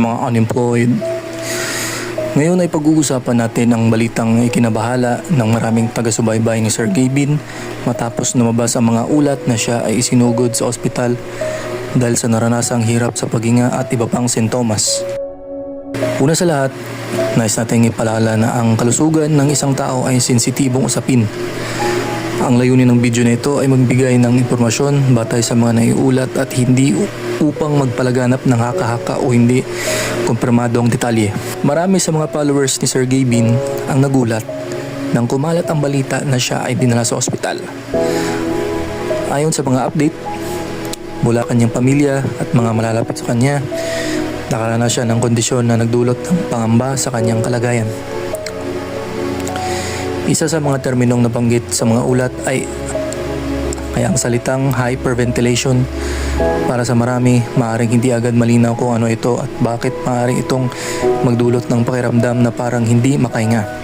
mga unemployed. Ngayon ay pag-uusapan natin ang balitang ikinabahala ng maraming taga-subaybay ni Sir Gavin matapos lumabas ang mga ulat na siya ay isinugod sa ospital dahil sa naranasang hirap sa paghinga at iba pang sintomas. Una sa lahat, nais natin ipaalala na ang kalusugan ng isang tao ay sensitibong usapin. Ang layunin ng video na ito ay magbigay ng impormasyon batay sa mga naiulat at hindi upang magpalaganap ng haka-haka o hindi kumpirmadong detalye. Marami sa mga followers ni Sir Gavin ang nagulat nang kumalat ang balita na siya ay dinala sa ospital. Ayon sa mga update mula kanyang pamilya at mga malalapit sa kanya, nakaranas siya ng kondisyon na nagdulot ng pangamba sa kanyang kalagayan. Isa sa mga terminong nabanggit sa mga ulat ay ang salitang hyperventilation. Para sa marami, maaaring hindi agad malinaw kung ano ito at bakit maaaring itong magdulot ng pakiramdam na parang hindi makahinga.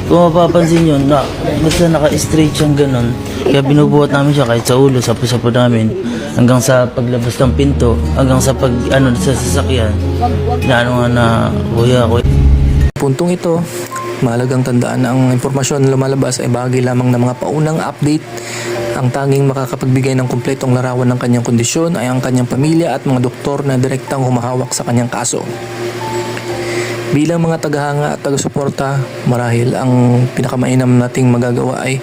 Kung mapapansin nyo, basta naka-straight siyang ganun, kaya binubuhat namin siya kahit sa ulo, sapo-sapo namin, hanggang sa paglabas ng pinto, hanggang sa sa sasakyan, na kuya. Puntong ito, mahalagang tandaan na ang impormasyon na lumalabas ay bahagi lamang ng mga paunang update. Ang tanging makakapagbigay ng kumpletong larawan ng kanyang kondisyon ay ang kanyang pamilya at mga doktor na direktang humahawak sa kanyang kaso. Bilang mga tagahanga at taga-suporta, marahil ang pinakamainam nating magagawa ay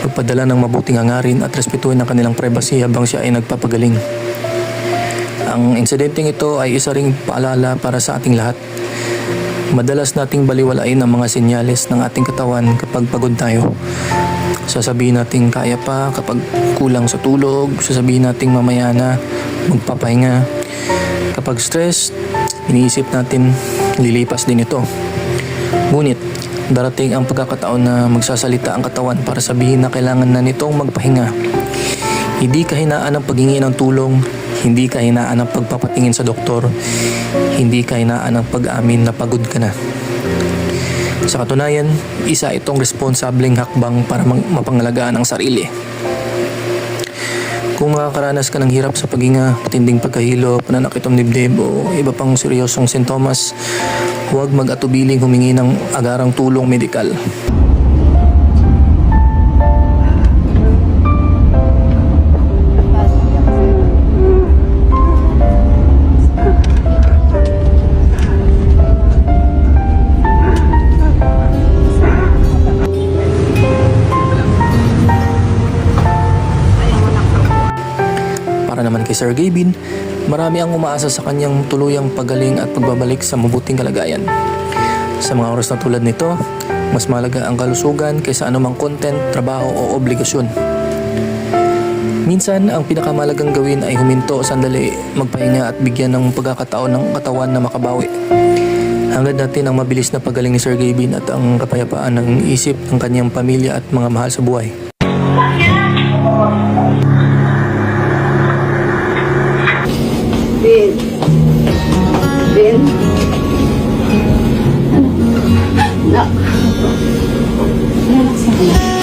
pagpadala ng mabuting hangarin at respetuhin ang kanilang privacy habang siya ay nagpapagaling. Ang insidenteng ito ay isa ring paalala para sa ating lahat. Madalas nating baliwalain ang mga senyales ng ating katawan kapag pagod tayo. Sasabihin nating kaya pa kapag kulang sa tulog, sasabihin nating mamaya na magpapahinga. Kapag stress, iniisip natin lilipas din ito. Ngunit darating ang pagkakataon na magsasalita ang katawan para sabihin na kailangan na nitong magpahinga. Hindi kahinaan ang paghingi ng tulong, hindi kahinaan ang pagpapatingin sa doktor, hindi kahinaan ang pag-amin na pagod ka na. Sa katunayan, isa itong responsableng hakbang para mapangalagaan ang sarili. Kung makakaranas ka ng hirap sa paghinga, matinding pagkahilo, pananakit ng dibdib o iba pang seryosong sintomas, huwag mag-atubiling humingi ng agarang tulong medikal. Para naman kay Sir Gavin, marami ang umaasa sa kanyang tuluyang pagaling at pagbabalik sa mabuting kalagayan. Sa mga oras na tulad nito, mas mahalaga ang kalusugan kaysa anumang content, trabaho o obligasyon. Minsan, ang pinakamalagang gawin ay huminto sandali, magpahinga at bigyan ng pagkakataon ng katawan na makabawi. Hangad natin ang mabilis na pagaling ni Sir Gavin at ang kapayapaan ng isip ng kanyang pamilya at mga mahal sa buhay. Ben. No. Relax na.